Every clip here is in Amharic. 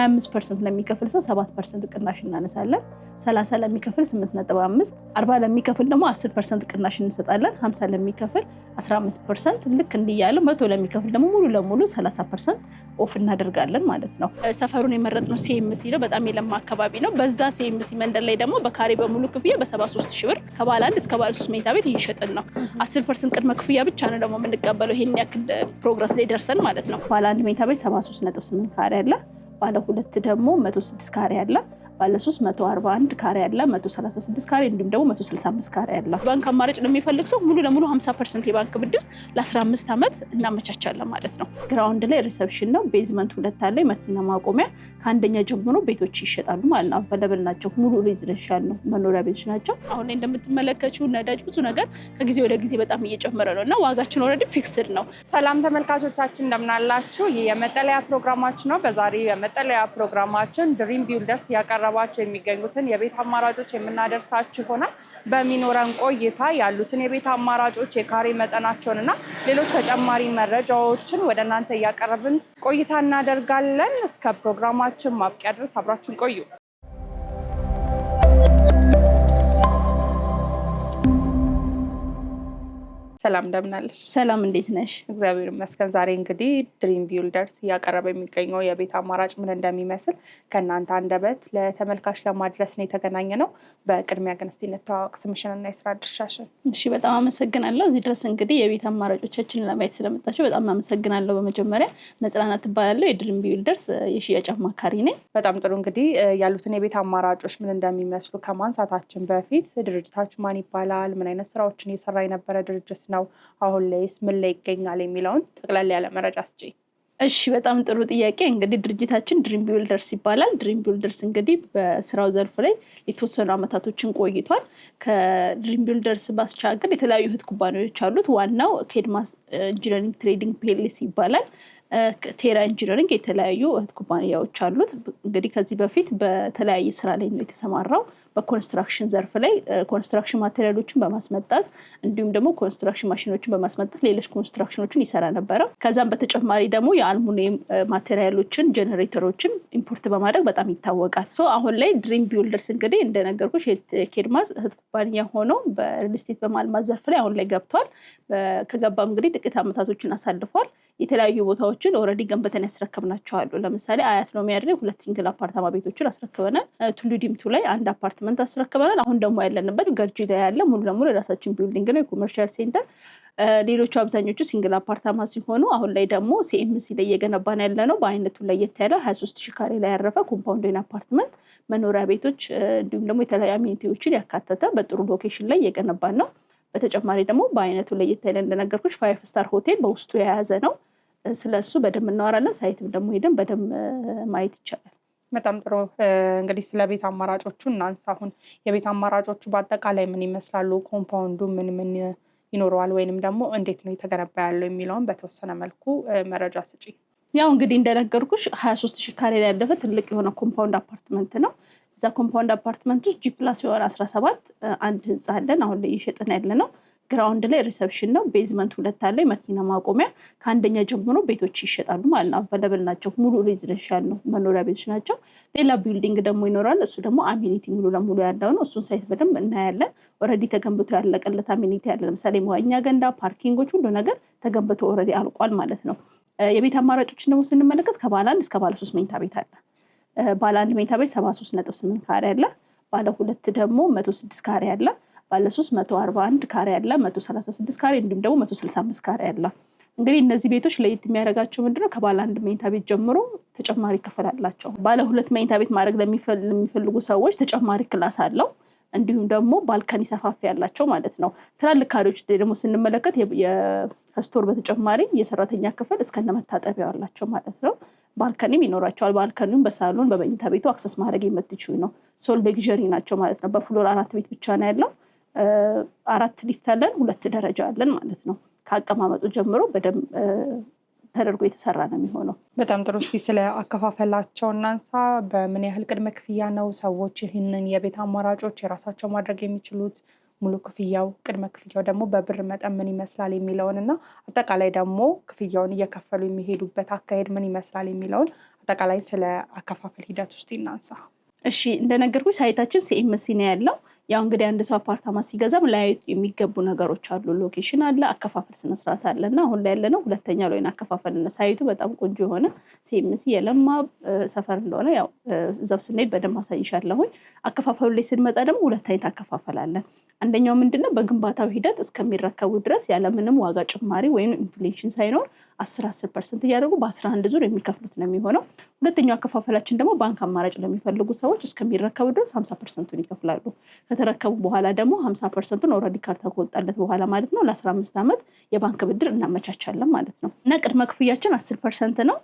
25% ለሚከፍል ሰው 7% ቅናሽ እናነሳለን። 30 ለሚከፍል 8.5፣ 40 ለሚከፍል ደግሞ 10% ቅናሽ እንሰጣለን። 50 ለሚከፍል 15%፣ ልክ እንዲያለ 100 ለሚከፍል ደግሞ ሙሉ ለሙሉ 30% ኦፍ እናደርጋለን ማለት ነው። ሰፈሩን የመረጥነው ሲኤምሲ ነው። በጣም የለማ አካባቢ ነው። በዛ ሲኤምሲ መንደር ላይ ደግሞ በካሬ በሙሉ ክፍያ በ73,000 ብር ከባለ 1 እስከ ባለ 3 መኝታ ቤት እየሸጥን ነው። 10% ቅድመ ክፍያ ብቻ ነው ደግሞ የምንቀበለው። ይሄን ያክል ፕሮግረስ ላይ ደርሰን ማለት ነው። ባለ 1 መኝታ ቤት 73.8 ካሬ አለ። ባለ 2 ደግሞ 106 ካሬ አለ። ባለ 3 141 ካሬ አለ። 136 ካሬ እንዲሁም ደግሞ 165 ካሬ አለ። ባንክ አማራጭ ለሚፈልግ ሰው ሙሉ ለሙሉ 50% የባንክ ብድር ለ15 ዓመት እናመቻቻለን ማለት ነው። ግራውንድ ላይ ሪሰፕሽን ነው። ቤዝመንት 2 አለ። መኪና ማቆሚያ ከአንደኛ ጀምሮ ቤቶች ይሸጣሉ ማለት ነው። አቬለብል ናቸው። ሙሉ ሬዚደንሻል ነው፣ መኖሪያ ቤቶች ናቸው። አሁን ላይ እንደምትመለከቱ ነዳጅ ብዙ ነገር ከጊዜ ወደ ጊዜ በጣም እየጨመረ ነው እና ዋጋችን ኦልሬዲ ፊክስድ ነው። ሰላም ተመልካቾቻችን እንደምን አላችሁ? ይህ የመጠለያ ፕሮግራማችን ነው። በዛሬ የመጠለያ ፕሮግራማችን ድሪም ቢልደርስ ያቀረባቸው የሚገኙትን የቤት አማራጮች የምናደርሳችሁ ይሆናል። በሚኖረን ቆይታ ያሉትን የቤት አማራጮች የካሬ መጠናቸውን እና ሌሎች ተጨማሪ መረጃዎችን ወደ እናንተ እያቀረብን ቆይታ እናደርጋለን። እስከ ፕሮግራማችን ማብቂያ ድረስ አብራችሁን ቆዩ። ሰላም እንደምን አለሽ? ሰላም እንዴት ነሽ? እግዚአብሔር ይመስገን። ዛሬ እንግዲህ ድሪም ቢልደርስ እያቀረበ የሚገኘው የቤት አማራጭ ምን እንደሚመስል ከእናንተ አንደበት ለተመልካች ለማድረስ ነው የተገናኘ ነው። በቅድሚያ ግን እስቲ እንተዋወቅ፣ ስምሽንና የስራ ድርሻሽን። እሺ፣ በጣም አመሰግናለሁ። እዚህ ድረስ እንግዲህ የቤት አማራጮቻችንን ለማየት ስለመጣችሁ በጣም አመሰግናለሁ። በመጀመሪያ መጽናናት እባላለሁ። የድሪም ቢልደርስ የሽያጭ አማካሪ ነኝ። በጣም ጥሩ። እንግዲህ ያሉትን የቤት አማራጮች ምን እንደሚመስሉ ከማንሳታችን በፊት ድርጅታችሁ ማን ይባላል? ምን አይነት ስራዎችን እየሰራ የነበረ ድርጅት ነው? አሁን ላይስ ምን ላይ ይገኛል የሚለውን ጠቅላላ ያለ መረጃ ስጪኝ። እሺ፣ በጣም ጥሩ ጥያቄ። እንግዲህ ድርጅታችን ድሪም ቢልደርስ ይባላል። ድሪም ቢልደርስ እንግዲህ በስራው ዘርፍ ላይ የተወሰኑ አመታቶችን ቆይቷል። ከድሪም ቢልደርስ ባሻገር የተለያዩ እህት ኩባንያዎች አሉት። ዋናው ኬድማስ ኢንጂነሪንግ ትሬዲንግ ፒኤልሲ ይባላል። ቴራ ኢንጂነሪንግ የተለያዩ እህት ኩባንያዎች አሉት። እንግዲህ ከዚህ በፊት በተለያየ ስራ ላይ ነው የተሰማራው። በኮንስትራክሽን ዘርፍ ላይ ኮንስትራክሽን ማቴሪያሎችን በማስመጣት እንዲሁም ደግሞ ኮንስትራክሽን ማሽኖችን በማስመጣት ሌሎች ኮንስትራክሽኖችን ይሰራ ነበረ። ከዛም በተጨማሪ ደግሞ የአልሙኒየም ማቴሪያሎችን፣ ጄኔሬተሮችን ኢምፖርት በማድረግ በጣም ይታወቃል። አሁን ላይ ድሪም ቢልደርስ እንግዲህ እንደነገርኩሽ የኬድማስ እህት ኩባንያ ሆኖ በሪል ስቴት በማልማት ዘርፍ ላይ አሁን ላይ ገብቷል። ከገባም እንግዲህ ጥቂት አመታቶችን አሳልፏል። የተለያዩ ቦታዎችን ኦልሬዲ ገንብተን ያስረከብናቸዋል። ለምሳሌ አያት ሎሚ ያድሬ 2 ሲንግል አፓርታማ ቤቶችን አስረክበናል። ቱሉ ዲምቱ ላይ 1 አፓርትመንት አስረክበናል። አሁን ደግሞ ያለንበት ገርጂ ላይ ያለ ሙሉ ለሙሉ የራሳችን ቢልዲንግ ነው፣ የኮመርሻል ሴንተር። ሌሎቹ አብዛኞቹ ሲንግል አፓርታማ ሲሆኑ አሁን ላይ ደግሞ ሲኤምሲ ላይ እየገነባን ያለ ነው። በአይነቱ ለየት ያለ 23,000 ካሬ ላይ ያረፈ ኮምፓውንድ አፓርትመንት፣ መኖሪያ ቤቶች እንዲሁም ደግሞ የተለያዩ አሚኒቲዎችን ያካተተ በጥሩ ሎኬሽን ላይ እየገነባን ነው። በተጨማሪ ደግሞ በአይነቱ ለየት ያለ እንደነገርኩሽ 5 ስታር ሆቴል በውስጡ የያዘ ነው። ስለሱ በደንብ እናወራለን። ሳይትም ደግሞ ሄደን በደንብ ማየት ይቻላል። በጣም ጥሩ። እንግዲህ ስለ ቤት አማራጮቹ እናንሳ። አሁን የቤት አማራጮቹ በአጠቃላይ ምን ይመስላሉ? ኮምፓውንዱ ምን ይኖረዋል ወይንም ደግሞ እንዴት ነው የተገነባ ያለው የሚለውን በተወሰነ መልኩ መረጃ ስጪ። ያው እንግዲህ እንደነገርኩሽ 23,000 ካሬ ላይ ያለፈ ትልቅ የሆነ ኮምፓውንድ አፓርትመንት ነው። እዛ ኮምፓውንድ አፓርትመንት ውስጥ ጂ+ የሆነ 17 አንድ ህንፃ አለን። አሁን ላይ እየሸጥን ያለ ነው። ግራውንድ ላይ ሪሰፕሽን ነው። ቤዝመንት 2 አለ። መኪና ማቆሚያ ከአንደኛ ጀምሮ ቤቶች ይሸጣሉ ማለት ነው። አቬለብል ናቸው። ሙሉ ሬዚደንሻል ነው፣ መኖሪያ ቤቶች ናቸው። ሌላ ቢልዲንግ ደግሞ ይኖራል። እሱ ደግሞ አሚኒቲ ሙሉ ለሙሉ ያለው ነው። እሱን ሳይት በደንብ እናያለን። ኦልሬዲ ተገንብቶ ያለቀለት አሚኒቲ ያለ፣ ለምሳሌ መዋኛ ገንዳ፣ ፓርኪንጎች፣ ሁሉ ነገር ተገንብቶ ኦልሬዲ አልቋል ማለት ነው። የቤት አማራጮችን ደግሞ ስንመለከት ከባለ 1 እስከ ባለ 3 መኝታ ቤት አለ። ባለ 1 መኝታ ቤት 73.8 ካሬ አለ። ባለ 2 ደግሞ 106 ካሬ አለ። ባለ 3 141 ካሬ አለ። 136 ካሬ እንዲሁም ደግሞ 165 ካሬ አለ። እንግዲህ እነዚህ ቤቶች ለየት የሚያደርጋቸው ምንድነው? ከባለ 1 መኝታ ቤት ጀምሮ ተጨማሪ ክፍል አላቸው። ባለ 2 መኝታ ቤት ማድረግ ለሚፈልጉ ሰዎች ተጨማሪ ክላስ አለው። እንዲሁም ደግሞ ባልከኒ ሰፋፊ ያላቸው ማለት ነው። ትላልቅ ካሬዎች ደግሞ ስንመለከት ከስቶር በተጨማሪ የሰራተኛ ክፍል እስከነ መታጠቢያው አላቸው ማለት ነው። ባልከኒም ይኖራቸዋል። ባልከኒም በሳሎን በመኝታ ቤቱ አክሰስ ማድረግ የምትችሉ ነው። ሶል ሌግዠሪ ናቸው ማለት ነው። በፍሎር 4 ቤት ብቻ ነው ያለው። 4 ሊፍት አለን፣ 2 ደረጃ አለን ማለት ነው። ከአቀማመጡ ጀምሮ በደንብ ተደርጎ የተሰራ ነው የሚሆነው። በጣም ጥሩ። እስቲ ስለ አከፋፈላቸው እናንሳ። በምን ያህል ቅድመ ክፍያ ነው ሰዎች ይህንን የቤት አማራጮች የራሳቸው ማድረግ የሚችሉት? ሙሉ ክፍያው፣ ቅድመ ክፍያው ደግሞ በብር መጠን ምን ይመስላል የሚለውን እና አጠቃላይ ደግሞ ክፍያውን እየከፈሉ የሚሄዱበት አካሄድ ምን ይመስላል የሚለውን አጠቃላይ ስለ አከፋፈል ሂደት ውስጥ እናንሳ። እሺ እንደነገርኩሽ ሳይታችን ሲኤምሲ ነው ያለው። ያው እንግዲህ አንድ ሰው አፓርታማ ሲገዛም ላይ የሚገቡ ነገሮች አሉ። ሎኬሽን አለ፣ አከፋፈል ስነ ስርዓት አለና አሁን ላይ ያለነው ሁለተኛው ላይ አከፋፈል ነው። ሳይቱ በጣም ቆንጆ የሆነ ሲኤምሲ የለማ ሰፈር እንደሆነ ያው እዛው ስንሄድ በደንብ አሳይሻለሁኝ። አከፋፈሉ ላይ ስንመጣ ደግሞ ሁለት አይነት አከፋፈል አለ። አንደኛው ምንድነው በግንባታው ሂደት እስከሚረከቡ ድረስ ያለምንም ዋጋ ጭማሪ ወይም ኢንፍሌሽን ሳይኖር 10% እያደረጉ በ11 ዙር የሚከፍሉት ነው የሚሆነው። ሁለተኛው አከፋፈላችን ደግሞ ባንክ አማራጭ ለሚፈልጉ ሰዎች እስከሚረከቡ ድረስ 50%ን ይከፍላሉ። ከተረከቡ በኋላ ደግሞ 50%ን ኦልሬዲ ካርታ ከወጣለት በኋላ ማለት ነው ለ15 ዓመት የባንክ ብድር እናመቻቻለን ማለት ነው። እና ቅድመ ክፍያችን 10% ነው።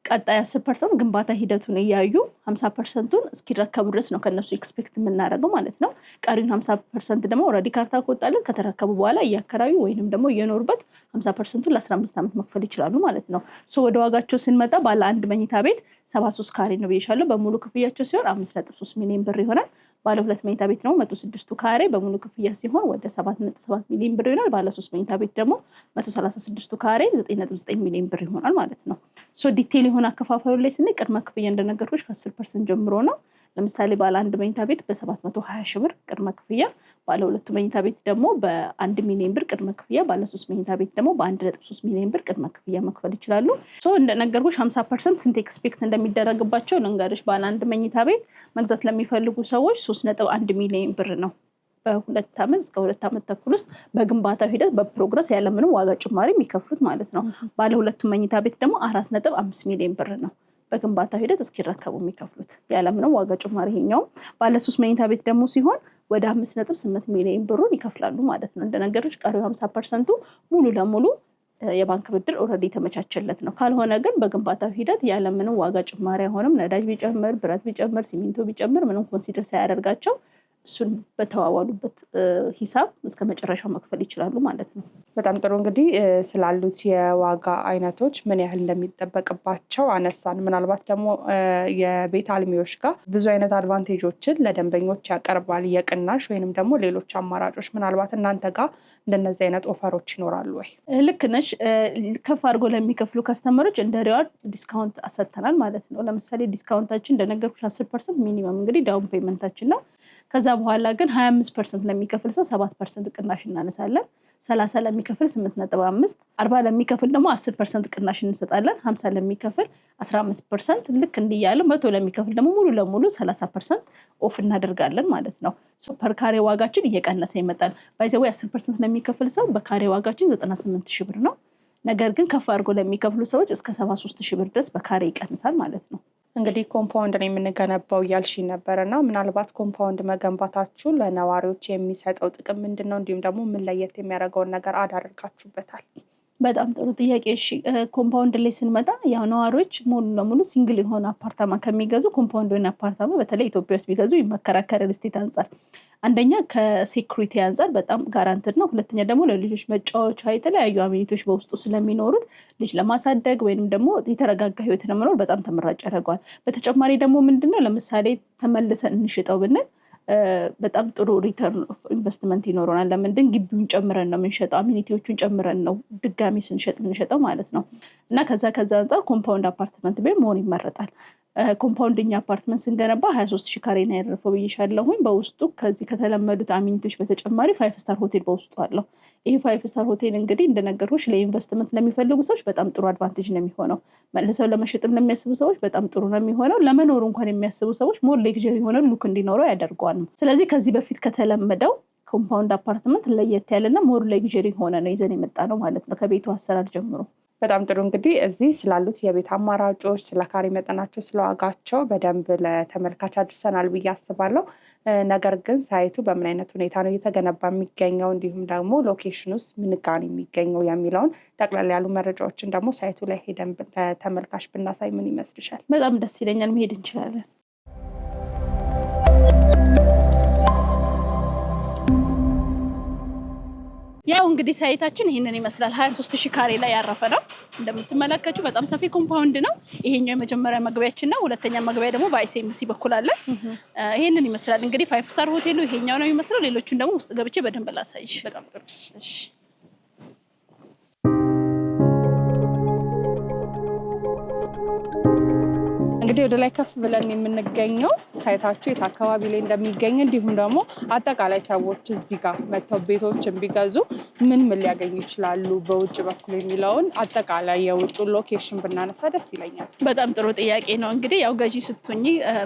ቀጣይ 10% ግንባታ ሂደቱን እያዩ 50%ን እስኪረከቡ ድረስ ነው ከነሱ ኤክስፔክት የምናደርገው ማለት ነው። ቀሪውን 50% ደግሞ ኦልሬዲ ካርታ ከወጣለት ከተረከቡ በኋላ እያከራዩ ወይንም ደግሞ እየኖሩበት 50%ን ለ15 ዓመት መክፈል ይችላሉ ማለት ነው። ወደ ዋጋቸው ስንመጣ ባለ አንድ መኝታ ቤት 73 ካሬ ነው ብዬሻለሁ። በሙሉ ክፍያቸው ሲሆን 5.3 ሚሊዮን ብር ይሆናል። ባለ ሁለት መኝታ ቤት ነው 106 ካሬ በሙሉ ክፍያ ሲሆን ወደ 7.7 ሚሊዮን ብር ይሆናል። ባለ 3 መኝታ ቤት ደግሞ 136 ካሬ 9.9 ሚሊዮን ብር ይሆናል ማለት ነው። ዲቴል የሆነ አከፋፈሉ ላይ ስንል ቅድመ ክፍያ እንደነገርኩሽ ከ10% ጀምሮ ነው። ለምሳሌ ባለ አንድ መኝታ ቤት በ720 ሺህ ብር ቅድመ ክፍያ፣ ባለ ሁለት መኝታ ቤት ደግሞ በ1 ሚሊዮን ብር ቅድመ ክፍያ፣ ባለ 3 መኝታ ቤት ደግሞ በ1.3 ሚሊዮን ብር ቅድመ ክፍያ መክፈል ይችላሉ። እንደነገርኩሽ 50% ስንት ኤክስፔክት እንደሚደረግባቸው ልንገርሽ። ባለ አንድ መኝታ ቤት መግዛት ለሚፈልጉ ሰዎች 3.1 ሚሊዮን ብር ነው በሁለት ዓመት እስከ 2 ዓመት ተኩል ውስጥ በግንባታው ሂደት በፕሮግረስ ያለምንም ዋጋ ጭማሪ የሚከፍሉት ማለት ነው። ባለ ሁለት መኝታ ቤት ደግሞ 4.5 ሚሊዮን ብር ነው በግንባታው ሂደት እስኪረከቡ የሚከፍሉት ያለምንም ዋጋ ጭማሪ። ይሄኛው ባለ 3 መኝታ ቤት ደግሞ ሲሆን ወደ 5.8 ሚሊዮን ብሩን ይከፍላሉ ማለት ነው። እንደነገርኩሽ ቀሪው 50% ሙሉ ለሙሉ የባንክ ብድር ኦልሬዲ የተመቻቸለት ነው። ካልሆነ ግን በግንባታው ሂደት ያለምንም ዋጋ ጭማሪ አይሆንም። ነዳጅ ቢጨምር፣ ብረት ቢጨምር፣ ሲሚንቶ ቢጨምር ምንም ኮንሲደር ሳያደርጋቸው እሱን በተዋዋሉበት ሂሳብ እስከ መጨረሻው መክፈል ይችላሉ ማለት ነው። በጣም ጥሩ። እንግዲህ ስላሉት የዋጋ አይነቶች ምን ያህል እንደሚጠበቅባቸው አነሳን። ምናልባት ደግሞ የቤት አልሚዎች ጋር ብዙ አይነት አድቫንቴጆችን ለደንበኞች ያቀርባል፣ የቅናሽ ወይንም ደግሞ ሌሎች አማራጮች። ምናልባት እናንተ ጋር እንደነዚህ አይነት ኦፈሮች ይኖራሉ ወይ? ልክ ነሽ። ከፍ አድርጎ ለሚከፍሉ ከስተመሮች እንደ ሪዋርድ ዲስካውንት አሰጥተናል ማለት ነው። ለምሳሌ ዲስካውንታችን እንደነገርኩሽ 10% ሚኒመም እንግዲህ ዳውን ፔመንታችን ነው። ከዛ በኋላ ግን 25% ለሚከፍል ሰው 7% ቅናሽ እናነሳለን። 30 ለሚከፍል 8.5፣ 40 ለሚከፍል ደግሞ 10% ቅናሽ እንሰጣለን። 50 ለሚከፍል 15%፣ ልክ እንዲያለ 100 ለሚከፍል ደግሞ ሙሉ ለሙሉ 30% ኦፍ እናደርጋለን ማለት ነው። ፐር ካሬ ዋጋችን እየቀነሰ ይመጣል። ባይዘው 10% ለሚከፍል ሰው በካሬ ዋጋችን 98,000 ብር ነው። ነገር ግን ከፍ አድርጎ ለሚከፍሉ ሰዎች እስከ 73,000 ብር ድረስ በካሬ ይቀንሳል ማለት ነው። እንግዲህ ኮምፓውንድ ነው የምንገነባው እያልሽ ነበር እና ምናልባት ኮምፓውንድ መገንባታችሁ ለነዋሪዎች የሚሰጠው ጥቅም ምንድን ነው? እንዲሁም ደግሞ ምን ለየት የሚያደርገውን ነገር አዳርጋችሁበታል? በጣም ጥሩ ጥያቄ። እሺ ኮምፓውንድ ላይ ስንመጣ ያው ነዋሪዎች ሙሉ ለሙሉ ሲንግል የሆነ አፓርታማ ከሚገዙ ኮምፓውንድ ወይም አፓርታማ በተለይ ኢትዮጵያ ውስጥ ቢገዙ ይመከራል ከሪል ስቴት አንጻር። አንደኛ ከሴኩሪቲ አንጻር በጣም ጋራንትድ ነው። ሁለተኛ ደግሞ ለልጆች መጫወቻ የተለያዩ አሚኒቲዎች በውስጡ ስለሚኖሩት ልጅ ለማሳደግ ወይንም ደግሞ የተረጋጋ ህይወት ለመኖር በጣም ተመራጭ ያደርገዋል። በተጨማሪ ደግሞ ምንድነው ለምሳሌ ተመልሰን እንሽጠው ብንል በጣም ጥሩ ሪተርን ኦፍ ኢንቨስትመንት ይኖረናል። ለምንድን ግቢውን ጨምረን ነው የምንሸጠው፣ አሚኒቲዎቹን ጨምረን ነው ድጋሚ ስንሸጥ የምንሸጠው ማለት ነው። እና ከዛ አንጻር ኮምፓውንድ አፓርትመንት ቤት መሆን ይመረጣል። ኮምፓውንድኛ አፓርትመንት ስንገነባ 23,000 ካሬ ነው ያረፈው ብዬሻለሁኝ። በውስጡ ከዚህ ከተለመዱት አሚኒቲዎች በተጨማሪ 5 ስታር ሆቴል በውስጡ አለው። ይህ 5 ስታር ሆቴል እንግዲህ እንደነገርኩሽ ለኢንቨስትመንት ለሚፈልጉ ሰዎች በጣም ጥሩ አድቫንቴጅ ነው የሚሆነው። መልሰው ለመሸጥም ለሚያስቡ ሰዎች በጣም ጥሩ ነው የሚሆነው። ለመኖሩ እንኳን የሚያስቡ ሰዎች ሞር ሌክዠሪ የሆነ ሉክ እንዲኖረው ያደርገዋል። ስለዚህ ከዚህ በፊት ከተለመደው ኮምፓውንድ አፓርትመንት ለየት ያለና ሞር ሌክዠሪ ሆነ ነው ይዘን የመጣ ነው ማለት ነው ከቤቱ አሰራር ጀምሮ። በጣም ጥሩ። እንግዲህ እዚህ ስላሉት የቤት አማራጮች፣ ስለ ካሬ መጠናቸው፣ ስለዋጋቸው በደንብ ለተመልካች አድርሰናል ብዬ አስባለሁ። ነገር ግን ሳይቱ በምን አይነት ሁኔታ ነው እየተገነባ የሚገኘው እንዲሁም ደግሞ ሎኬሽን ውስጥ ምን ጋር ነው የሚገኘው የሚለውን ጠቅላላ ያሉ መረጃዎችን ደግሞ ሳይቱ ላይ ሄደን ለተመልካች ብናሳይ ምን ይመስልሻል? በጣም ደስ ይለኛል። መሄድ እንችላለን። ያው እንግዲህ ሳይታችን ይሄንን ይመስላል። 23,000 ካሬ ላይ ያረፈ ነው። እንደምትመለከቱ በጣም ሰፊ ኮምፓውንድ ነው። ይሄኛው የመጀመሪያ መግቢያችን ነው። ሁለተኛ መግቢያ ደግሞ በአይሲኤምሲ በኩል አለ። ይሄንን ይመስላል እንግዲህ 5 ስታር ሆቴሉ ይሄኛው ነው የሚመስለው። ሌሎቹን ደግሞ ውስጥ ገብቼ በደንብ ላሳይሽ። በጣም ጥሩ። እሺ እንግዲህ ወደ ላይ ከፍ ብለን የምንገኘው ሳይታችሁ የት አካባቢ ላይ እንደሚገኝ እንዲሁም ደግሞ አጠቃላይ ሰዎች እዚህ ጋር መጥተው ቤቶችን ቢገዙ ምን ሊያገኙ ይችላሉ በውጭ በኩል የሚለውን አጠቃላይ የውጭ ሎኬሽን ብናነሳ ደስ ይለኛል። በጣም ጥሩ ጥያቄ ነው። እንግዲህ ያው ገዢ ስትሆኚ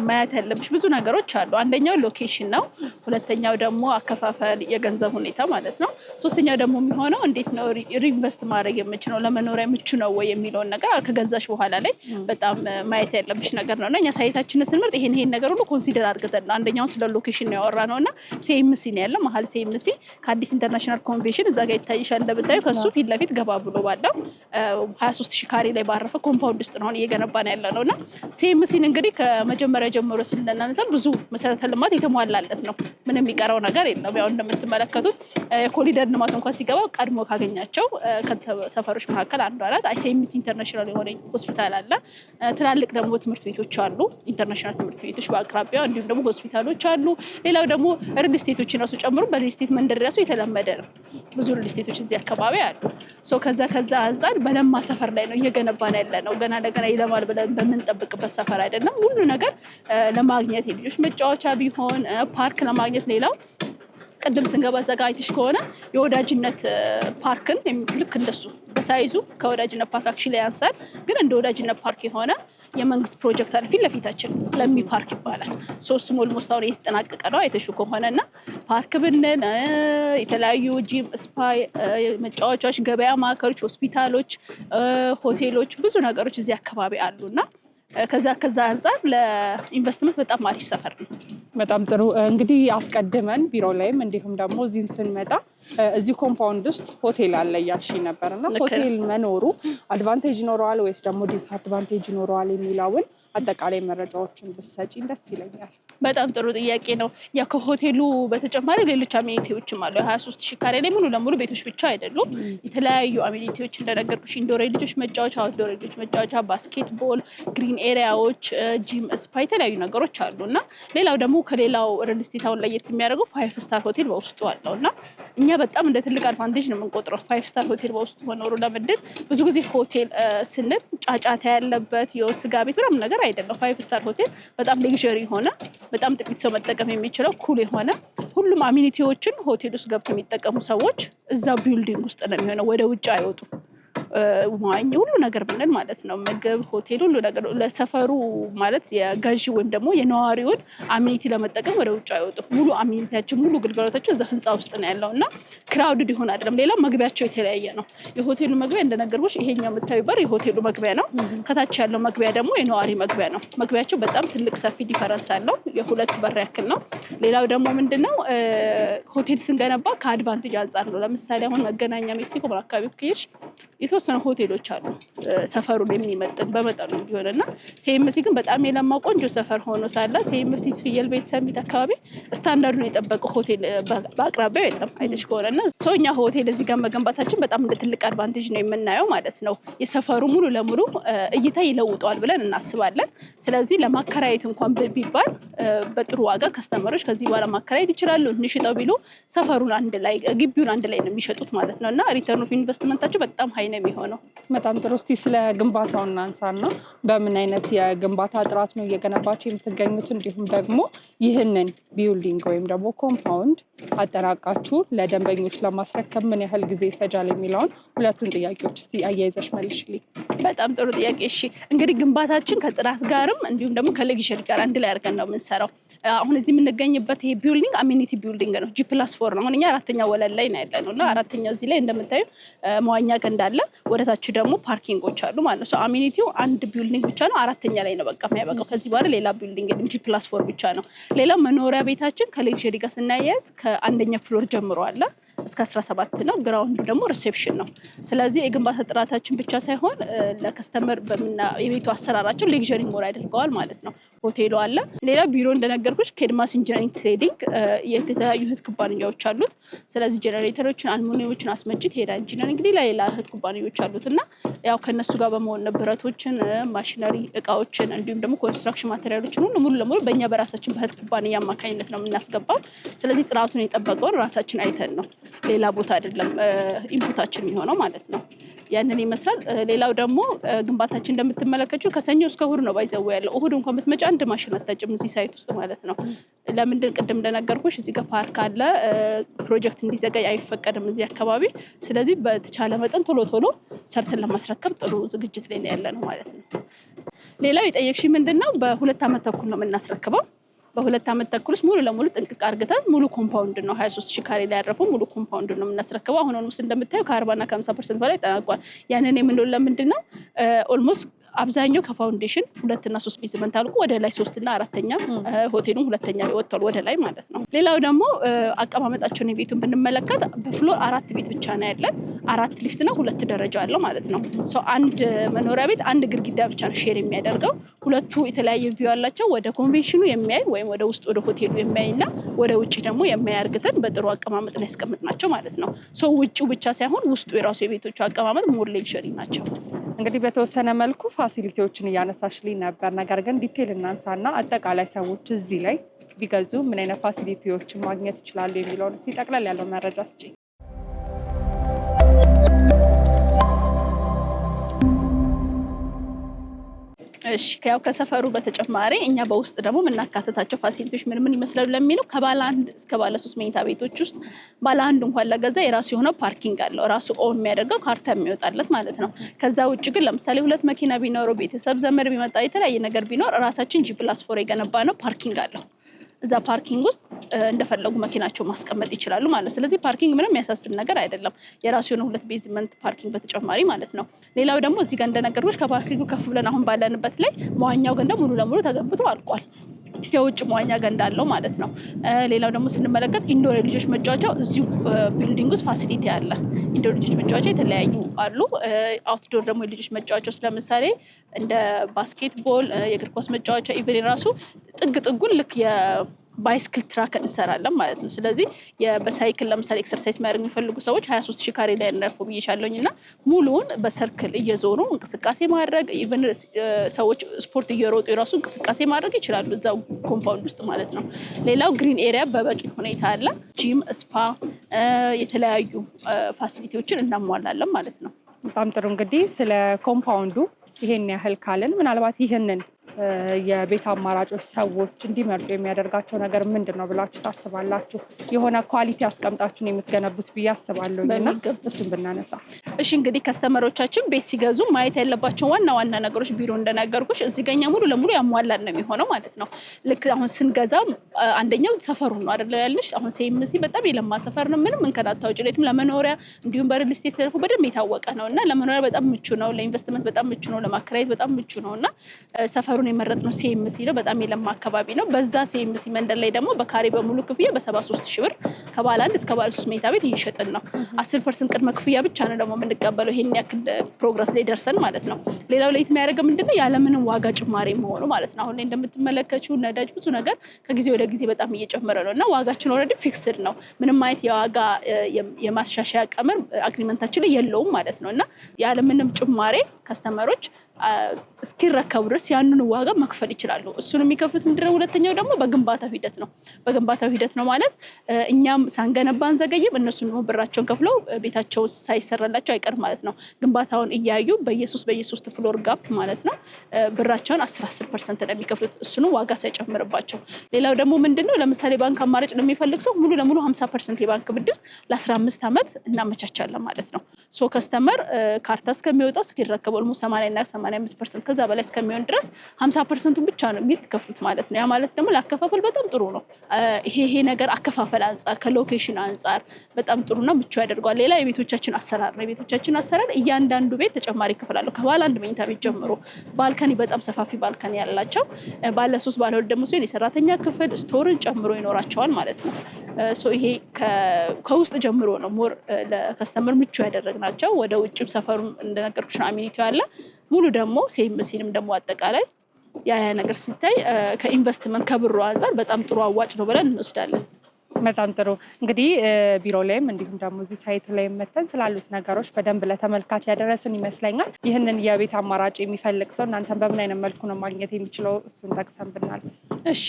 ማየት ያለብሽ ብዙ ነገሮች አሉ። አንደኛው ሎኬሽን ነው። ሁለተኛው ደግሞ አከፋፈል፣ የገንዘብ ሁኔታ ማለት ነው። ሶስተኛው ደግሞ የሚሆነው እንዴት ነው ሪኢንቨስት ማድረግ የምችለው ለመኖሪያ ምቹ ነው ወይ የሚለውን ነገር ከገዛሽ በኋላ ላይ በጣም ማየት ያለብሽ ነገር ነው እና እኛ ሳይታችንን ስንመርጥ ይሄን ነገር ሁሉ ኮንሲደር አድርገን ነው። አንደኛውን ስለ ሎኬሽን ነው ያወራ ነው እና ሲኤምሲ ነው ያለው መሀል ሲኤምሲ ከአዲስ ኢንተርናሽናል ኮንቬንሽን እዛ ጋር ይታይሻል እንደምታዩ ከሱ ፊት ለፊት ገባ ብሎ ባለው 23,000 ካሬ ላይ ባረፈ ኮምፓውንድ ውስጥ ነው እየገነባን ያለ ነው እና ሲኤምሲን እንግዲህ ከመጀመሪያ ጀምሮ ስናነሳ ብዙ መሰረተ ልማት የተሟላለት ነው። ምንም የሚቀረው ነገር የለም። ያው እንደምትመለከቱት የኮሪደር ልማት እንኳን ሲገባ ቀድሞ ካገኛቸው ሰፈሮች መካከል አንዷ ናት። ሲኤምሲ ኢንተርናሽናል የሆነ ሆስፒታል አለ። ትላልቅ ደግሞ ትምህርት ቤቶች አሉ፣ ኢንተርናሽናል ትምህርት ቤቶች በአቅራቢያው እንዲሁም ደግሞ ሆስፒታሎች አሉ። ሌላው ደግሞ ሪል ስቴቶችን ራሱ ጨምሮ በሪል ስቴት መንደር ራሱ የተለመደ ነው። ብዙ ሪል ስቴቶች እዚህ አካባቢ አሉ። ከዛ አንጻር በለማ ሰፈር ላይ ነው እየገነባን ያለ ነው። ገና ለገና ይለማል ብለን በምንጠብቅበት ሰፈር አይደለም። ሁሉ ነገር ለማግኘት የልጆች መጫወቻ ቢሆን ፓርክ ለማግኘት ሌላው ቅድም ስንገባ ዘጋጅተሽ ከሆነ የወዳጅነት ፓርክን ልክ እንደሱ በሳይዙ ከወዳጅነት ፓርክ አክቹዋሊ ያንሳል፣ ግን እንደ ወዳጅነት ፓርክ የሆነ የመንግስት ፕሮጀክት አለ ፊት ለፊታችን ለሚ ፓርክ ይባላል። ሶስት ሞል ሞስታውን እየተጠናቀቀ ነው አይተሹ ከሆነና ፓርክ ብንል የተለያዩ ጂም፣ ስፓ፣ መጫወቻዎች፣ ገበያ ማዕከሎች፣ ሆስፒታሎች፣ ሆቴሎች ብዙ ነገሮች እዚህ አካባቢ አሉና ከዛ አንጻር ለኢንቨስትመንት በጣም አሪፍ ሰፈር ነው። በጣም ጥሩ እንግዲህ አስቀድመን ቢሮ ላይም እንዲሁም ደግሞ እዚህም ስንመጣ እዚህ ኮምፓውንድ ውስጥ ሆቴል አለ እያልሽኝ ነበር እና ሆቴል መኖሩ አድቫንቴጅ ይኖረዋል ወይስ ደግሞ ዲስአድቫንቴጅ ይኖረዋል የሚለውን አጠቃላይ መረጃዎችን ብትሰጪኝ ደስ ይለኛል። በጣም ጥሩ ጥያቄ ነው። ያው ከሆቴሉ በተጨማሪ ሌሎች አሚኒቲዎችም አሉ። 23,000 ካሬ ላይ ሙሉ ለሙሉ ቤቶች ብቻ አይደሉም። የተለያዩ አሚኒቲዎች እንደነገርኩሽ ኢንዶር ልጆች መጫወቻ፣ አውትዶር ልጆች መጫወቻ፣ ባስኬትቦል፣ ግሪን ኤሪያዎች፣ ጂም፣ ስፓ የተለያዩ ነገሮች አሉ እና ሌላው ደግሞ ከሌላው ሪል ስቴት አሁን ለየት የሚያደርገው 5 ስታር ሆቴል በውስጡ አለው እና እኛ በጣም እንደ ትልቅ አድቫንቴጅ ነው የምንቆጥረው 5 ስታር ሆቴል በውስጡ መኖሩ። ለምንድን ብዙ ጊዜ ሆቴል ስንል ጫጫታ ያለበት የስጋ ቤት ምናምን ነገር አይደለም። 5 ስታር ሆቴል በጣም ሌክዠሪ የሆነ በጣም ጥቂት ሰው መጠቀም የሚችለው ኩል የሆነ ሁሉም አሚኒቲዎችን ሆቴል ውስጥ ገብተው የሚጠቀሙ ሰዎች እዛ ቢልዲንግ ውስጥ ነው የሚሆነው። ወደ ውጭ አይወጡም። ዋኝ ሁሉ ነገር ብንል ማለት ነው ምግብ፣ ሆቴል ሁሉ ነገር ለሰፈሩ ማለት የገዢ ወይም ደግሞ የነዋሪውን አሚኒቲ ለመጠቀም ወደ ውጭ አይወጡም። ሙሉ አሚኒቲያቸው ሙሉ ግልጋሎታቸው እዛ ህንፃ ውስጥ ነው ያለው እና ክራውድድ ይሆን አይደለም። ሌላ መግቢያቸው የተለያየ ነው። የሆቴሉ መግቢያ እንደነገርኩሽ ይሄኛው የምታዩ በር የሆቴሉ መግቢያ ነው። ከታች ያለው መግቢያ ደግሞ የነዋሪ መግቢያ ነው። መግቢያቸው በጣም ትልቅ ሰፊ ዲፈረንስ አለው። የሁለት በር ያክል ነው። ሌላው ደግሞ ምንድነው ሆቴል ስንገነባ ከአድቫንቴጅ አንጻር ነው። ለምሳሌ አሁን መገናኛ ሜክሲኮ አካባቢ ከሄድሽ የተወሰኑ ሆቴሎች አሉ ሰፈሩን የሚመጥን በመጠኑ ቢሆን እና ሲኤምሲ ግን በጣም የለማ ቆንጆ ሰፈር ሆኖ ሳለ ሲኤምሲ ፍየል ቤት ሰሚት አካባቢ ስታንዳርዱን የጠበቀ ሆቴል በአቅራቢያው የለም አይተሽ ከሆነ እና እኛ ሆቴል እዚህ ጋር መገንባታችን በጣም እንደ ትልቅ አድቫንቴጅ ነው የምናየው ማለት ነው። የሰፈሩ ሙሉ ለሙሉ እይታ ይለውጠዋል ብለን እናስባለን። ስለዚህ ለማከራየት እንኳን ቢባል በጥሩ ዋጋ ከስተመሮች ከዚህ በኋላ ማከራየት ይችላሉ። እንሽጠው ቢሉ ሰፈሩን አንድ ላይ ግቢውን አንድ ላይ ነው የሚሸጡት ማለት ነው እና ሪተርን ኦፍ ኢንቨስትመንታቸው በጣም ሀይ ነው የሚሆነው። በጣም ጥሩ። እስቲ ስለ ግንባታው እናንሳና በምን አይነት የግንባታ ጥራት ነው እየገነባችሁ የምትገኙት እንዲሁም ደግሞ ይህንን ቢልዲንግ ወይም ደግሞ ኮምፓውንድ አጠናቃችሁ ለደንበኞች ለማስረከብ ምን ያህል ጊዜ ይፈጃል የሚለውን ሁለቱን ጥያቄዎች እስቲ አያይዘሽ መልሽልኝ። በጣም ጥሩ ጥያቄ። እሺ እንግዲህ ግንባታችን ከጥራት ጋርም እንዲሁም ደግሞ ከሌክዠሪ ጋር አንድ ላይ አድርገን ነው የምንሰራው። አሁን እዚህ የምንገኝበት ይሄ ቢልዲንግ አሚኒቲ ቢልዲንግ ነው። G+4 ነው። አሁን እኛ 4ኛ ወለል ላይ ነው ያለነው እና 4ኛው እዚህ ላይ እንደምታዩ መዋኛ ገንዳ አለ። ወደታች ደግሞ ፓርኪንጎች አሉ ማለት ነው። አሚኒቲው አንድ ቢልዲንግ ብቻ ነው። 4ኛ ላይ ነው በቃ የሚያበቃው። ከዚህ በኋላ ሌላ ቢልዲንግ የለም። G+4 ብቻ ነው። ሌላው መኖሪያ ቤታችን ከሌክዠሪ ጋር ስናያያዝ ከአንደኛ ፍሎር ጀምሮ አለ እስከ 17 ነው። ግራውንዱ ደግሞ ሪሴፕሽን ነው። ስለዚህ የግንባታ ጥራታችን ብቻ ሳይሆን ለከስተመር የቤቱ አሰራራቸው ሌክዠሪ ሞር ያደርገዋል ማለት ነው። ሆቴሉ አለ። ሌላ ቢሮ እንደነገርኩሽ ኬድማስ ኢንጂነሪንግ ትሬዲንግ የተለያዩ እህት ኩባንያዎች አሉት። ስለዚህ ጀነሬተሮችን፣ አልሙኒየሞችን አስመጭት ሄዳ ኢንጂነሪንግ ሌላ እህት ኩባንያዎች አሉት እና ያው ከነሱ ጋር በመሆን ብረቶችን፣ ማሽነሪ እቃዎችን እንዲሁም ደግሞ ኮንስትራክሽን ማቴሪያሎችን ሁሉ ሙሉ ለሙሉ በእኛ በራሳችን በእህት ኩባንያ አማካኝነት ነው የምናስገባው። ስለዚህ ጥራቱን የጠበቀውን ራሳችን አይተን ነው ሌላ ቦታ አይደለም ኢንፑታችን የሚሆነው ማለት ነው። ያንን ይመስላል። ሌላው ደግሞ ግንባታችን እንደምትመለከቱ ከሰኞ እስከ እሁድ ነው ባይዘው ያለው። እሁድ እንኳን ብትመጪ አንድ ማሽን አታጭም እዚህ ሳይት ውስጥ ማለት ነው። ለምንድን ቅድም እንደነገርኩሽ እዚህ ጋር ፓርክ አለ። ፕሮጀክት እንዲዘጋይ አይፈቀድም እዚህ አካባቢ። ስለዚህ በተቻለ መጠን ቶሎ ቶሎ ሰርተን ለማስረከብ ጥሩ ዝግጅት ላይ ያለ ነው ማለት ነው። ሌላው የጠየቅሽ ምንድነው በ2 ዓመት ተኩል ነው የምናስረክበው። በ2 ዓመት ተኩል ውስጥ ሙሉ ለሙሉ ጥንቅቅ አርግተን ሙሉ ኮምፓውንድ ነው 23000 ካሬ ላይ ያረፈው ሙሉ ኮምፓውንድ ነው የምናስረክበው። አሁን ኦልሞስት እንደምታየው ከ40 እና ከ50% በላይ ተጠናቋል። ያንን የምንለው ለምንድነው ኦልሞስት አብዛኛው ከፋውንዴሽን 2 እና 3 ቤዝመንት አልቆ ወደ ላይ 3 እና 4ኛ ሆቴሉም 2ኛ ላይ ወጥቷል ወደ ላይ ማለት ነው። ሌላው ደግሞ አቀማመጣቸውን የቤቱን ብንመለከት በፍሎር 4 ቤት ብቻ ነው ያለን። 4 ሊፍት እና 2 ደረጃ አለው ማለት ነው። አንድ መኖሪያ ቤት አንድ ግድግዳ ብቻ ነው ሼር የሚያደርገው። ሁለቱ የተለያየ ቪው አላቸው። ወደ ኮንቬንሽኑ የሚያይ ወይም ወደ ውስጥ ወደ ሆቴሉ የሚያይና ወደ ውጪ ደግሞ የሚያይ አርግተን በጥሩ አቀማመጥ ላይ ያስቀምጥናቸው ማለት ነው። ውጪው ብቻ ሳይሆን ውስጡ የራሱ የቤቶቹ አቀማመጥ ሞር ሌክዠሪ ናቸው። እንግዲህ በተወሰነ መልኩ ፋሲሊቲዎችን እያነሳሽልኝ ነበር። ነገር ግን ዲቴል እናንሳና አጠቃላይ ሰዎች እዚህ ላይ ቢገዙ ምን አይነት ፋሲሊቲዎችን ማግኘት ይችላሉ የሚለውን እስኪ ጠቅላላ ያለው መረጃ ስጪኝ። እሺ ያው ከሰፈሩ በተጨማሪ እኛ በውስጥ ደግሞ የምናካተታቸው ፋሲሊቲዎች ምን ይመስላሉ ለሚለው ከባለ 1 እስከ ባለ 3 መኝታ ቤቶች ውስጥ ባለ 1 እንኳን ለገዛ የራሱ የሆነ ፓርኪንግ አለው። ራሱ ኦን የሚያደርገው ካርታ የሚወጣለት ማለት ነው። ከዛ ውጭ ግን ለምሳሌ 2 መኪና ቢኖረው ቤተሰብ ዘመድ ቢመጣ የተለያየ ነገር ቢኖር ራሳችን G+4 የገነባ ነው ፓርኪንግ አለው። እዛ ፓርኪንግ ውስጥ እንደፈለጉ መኪናቸው ማስቀመጥ ይችላሉ ማለት። ስለዚህ ፓርኪንግ ምንም የሚያሳስብ ነገር አይደለም። የራሱ የሆነ 2 ቤዝመንት ፓርኪንግ በተጨማሪ ማለት ነው። ሌላው ደግሞ እዚህ ጋር እንደነገርኩሽ ከፓርኪንጉ ከፍ ብለን አሁን ባለንበት ላይ መዋኛው ገንዳ ሙሉ ለሙሉ ተገንብቶ አልቋል። የውጭ መዋኛ ገንዳ አለው ማለት ነው። ሌላው ደግሞ ስንመለከት ኢንዶር ልጆች መጫወቻ እዚሁ ቢልዲንግ ውስጥ ፋሲሊቲ አለ። ኢንዶር ልጆች መጫወቻ የተለያዩ አሉ። አውትዶር ደግሞ የልጆች መጫወቻዎች ለምሳሌ እንደ ባስኬትቦል፣ የእግር ኳስ መጫወቻ ኢቨን ራሱ ጥጉን ልክ ባይስክል ትራክ እንሰራለን ማለት ነው። ስለዚህ በሳይክል ለምሳሌ ኤክሰርሳይዝ ማድረግ የሚፈልጉ ሰዎች 23000 ካሬ ላይ እናርፈው ብዬሻለሁኝ እና ሙሉውን በሰርክል እየዞሩ እንቅስቃሴ ማድረግ ኢቨን ሰዎች ስፖርት እየሮጡ የራሱ እንቅስቃሴ ማድረግ ይችላሉ እዛው ኮምፓውንድ ውስጥ ማለት ነው። ሌላው ግሪን ኤሪያ በበቂ ሁኔታ አለ። ጂም፣ ስፓ የተለያዩ ፋሲሊቲዎችን እናሟላለን ማለት ነው። በጣም ጥሩ። እንግዲህ ስለ ኮምፓውንዱ ይሄን ያህል ካልን ምናልባት ይሄንን የቤት አማራጮች ሰዎች እንዲመርጡ የሚያደርጋቸው ነገር ምንድን ነው ብላችሁ ታስባላችሁ? የሆነ ኳሊቲ አስቀምጣችሁን የምትገነቡት ብዬ አስባለሁና እሱን ብናነሳ። እሺ እንግዲህ ከስተመሮቻችን ቤት ሲገዙ ማየት ያለባቸው ዋና ነገሮች ቢሮ እንደነገርኩሽ እዚህ ጋር ሙሉ ለሙሉ ያሟላል ነው የሚሆነው ማለት ነው። ልክ አሁን ስንገዛ አንደኛው ሰፈሩ ነው አይደል ያልሽ። አሁን CMC በጣም የለማ ሰፈር ነው። ምንም እንከናታው ጭሌትም ለመኖሪያ እንዲሁም በሪል ስቴት ዘርፉ በደንብ የታወቀ ነውና ለመኖሪያ በጣም ምቹ ነው፣ ለኢንቨስትመንት በጣም ምቹ ነው፣ ለማከራየት በጣም ምቹ ነውና ሰፈሩ የመረጥነው CMC ነው። በጣም የለማ አካባቢ ነው። በዛ CMC መንደር ላይ ደግሞ በካሬ በሙሉ ክፍያ በ73000 ብር ከባለ 1 እስከ ባለ 3 መኝታ ቤት እየሸጥን ነው። 10% ቅድመ ክፍያ ብቻ ነው ደግሞ የምንቀበለው። ይሄን ያክል ፕሮግረስ ላይ ደርሰን ማለት ነው። ሌላው ላይ የሚያደርገው ምንድነው ያለምንም ዋጋ ጭማሪ መሆኑ ማለት ነው። አሁን ላይ እንደምትመለከቱው ነዳጅ ብዙ ነገር ከጊዜ ወደ ጊዜ በጣም እየጨመረ ነውና ዋጋችን ኦልሬዲ ፊክስድ ነው። ምንም አይነት የዋጋ የማሻሻያ ቀመር አግሪመንታችን ላይ የለውም ማለት ነውና ያለምንም ጭማሪ ከስተመሮች እስኪረከቡ ድረስ ያንን ዋጋ መክፈል ይችላሉ። እሱን የሚከፍሉት ምንድነው? ሁለተኛው ደግሞ በግንባታው ሂደት ነው። በግንባታው ሂደት ነው ማለት እኛም ሳንገነባ አንዘገይም፣ እነሱም ደግሞ ብራቸውን ከፍለው ቤታቸው ሳይሰራላቸው አይቀር ማለት ነው። ግንባታውን እያዩ በየሶስት ፍሎር ጋፕ ማለት ነው ብራቸውን 10% ነው የሚከፍሉት፣ እሱንም ዋጋ ሳይጨምርባቸው። ሌላው ደግሞ ምንድነው? ለምሳሌ ባንክ አማራጭ ለሚፈልግ ሰው ሙሉ ለሙሉ 50% የባንክ ብድር ለ15 ዓመት እናመቻቻለን ማለት ነው። ከስተመር ካርታ እስከሚወጣ እስኪረከበው 80 እና 85% ከዛ በላይ እስከሚሆን ድረስ 50%ን ብቻ ነው የሚከፍሉት ማለት ነው። ያ ማለት ደግሞ ለአከፋፈል በጣም ጥሩ ነው። ይሄ ነገር አከፋፈል አንፃር ከሎኬሽን አንፃር በጣም ጥሩና ምቹ ያደርገዋል። ሌላ የቤቶቻችን አሰራር ነው። የቤቶቻችን አሰራር እያንዳንዱ ቤት ተጨማሪ ክፍል አለው። ከባለ 1 መኝታ ቤት ጀምሮ ባልከኒ በጣም ሰፋፊ ባልከኒ ያላቸው፣ ባለ 3 ባለ 2 ደግሞ ሲሆን የሰራተኛ ክፍል ስቶርን ጨምሮ ይኖራቸዋል ማለት ነው። ይሄ ከውስጥ ጀምሮ ነው ሞር ለከስተመር ምቹ ያደረግናቸው። ወደ ውጭም ሰፈሩም እንደነገርኩሽ ነው አሚኒቲ አለ። ሙሉ ደግሞ CMCንም ደግሞ አጠቃላይ ያ ነገር ሲታይ ከኢንቨስትመንት ከብሩ አንፃር በጣም ጥሩ አዋጭ ነው ብለን እንወስዳለን። በጣም ጥሩ። እንግዲህ ቢሮ ላይም እንዲሁም ደግሞ እዚህ ሳይት ላይ መተን ስላሉት ነገሮች በደንብ ለተመልካች ያደረስን ይመስለኛል። ይህንን የቤት አማራጭ የሚፈልግ ሰው እናንተን በምን አይነት መልኩ ነው ማግኘት የሚችለው? እሱን ጠቅሰን ብናል። እሺ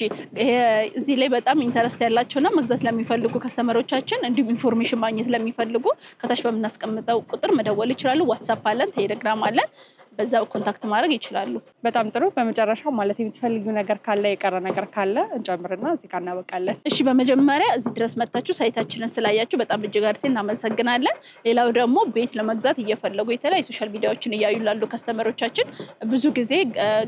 እዚህ ላይ በጣም ኢንተረስት ያላቸውና መግዛት ለሚፈልጉ ከስተመሮቻችን እንዲሁም ኢንፎርሜሽን ማግኘት ለሚፈልጉ ከታች በምናስቀምጠው ቁጥር መደወል ይችላሉ። ዋትስአፕ አለን፣ ቴሌግራም አለን። በዛው ኮንታክት ማድረግ ይችላሉ። በጣም ጥሩ። በመጨረሻው ማለት የምትፈልጊው ነገር ካለ የቀረ ነገር ካለ እንጨምርና እዚህ ጋር እናበቃለን። እሺ በመጀመሪያ እዚህ ድረስ መጣችሁ ሳይታችንን ስላያችሁ በጣም እጅግ አድርገን እናመሰግናለን። ሌላው ደግሞ ቤት ለመግዛት እየፈለጉ የተለያዩ ሶሻል ሚዲያዎችን እያዩ ላሉ ከስተመሮቻችን ብዙ ጊዜ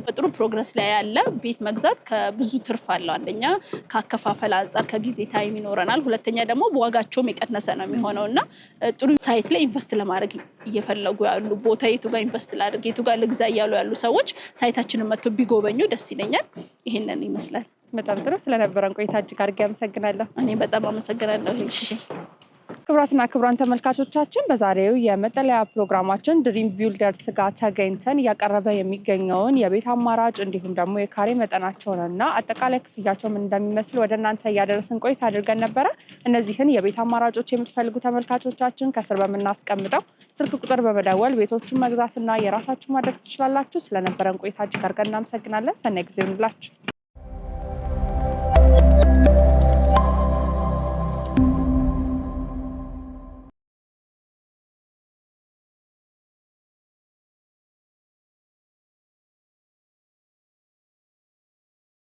በጥሩ ፕሮግረስ ላይ ያለ ቤት መግዛት ከብዙ ትርፍ አለው። አንደኛ ከአከፋፈል አንጻር ከጊዜ ታይም ይኖረናል። ሁለተኛ ደግሞ በዋጋቸውም የቀነሰ ነው የሚሆነውና ጥሩ ሳይት ላይ ኢንቨስት ለማድረግ እየፈለጉ ያሉ ቦታ የቱ ጋር ኢንቨስት ላድርግ የቱ ጋር ልግዛ እያሉ ያሉ ሰዎች ሳይታችንን መጥተው ቢጎበኙ ደስ ይለኛል። ይሄንን ይመስላል። በጣም ጥሩ። ስለነበረን ቆይታ እጅግ አድርጌ አመሰግናለሁ። እኔ በጣም አመሰግናለሁ። እሺ ክቡራትና ክቡራን ተመልካቾቻችን በዛሬው የመጠለያ ፕሮግራማችን ድሪም ቢልደርስ ጋር ተገኝተን እያቀረበ የሚገኘውን የቤት አማራጭ እንዲሁም ደግሞ የካሬ መጠናቸውንና አጠቃላይ ክፍያቸው ምን እንደሚመስል ወደ እናንተ እያደረስን ቆይታ አድርገን ነበረ። እነዚህን የቤት አማራጮች የምትፈልጉ ተመልካቾቻችን ከስር በምናስቀምጠው ስልክ ቁጥር በመደወል ቤቶችን መግዛትና የራሳችሁ ማድረግ ትችላላችሁ። ስለነበረን ቆይታ እጅግ አድርገን እናመሰግናለን። ሰናይ ጊዜ ይሁንላችሁ።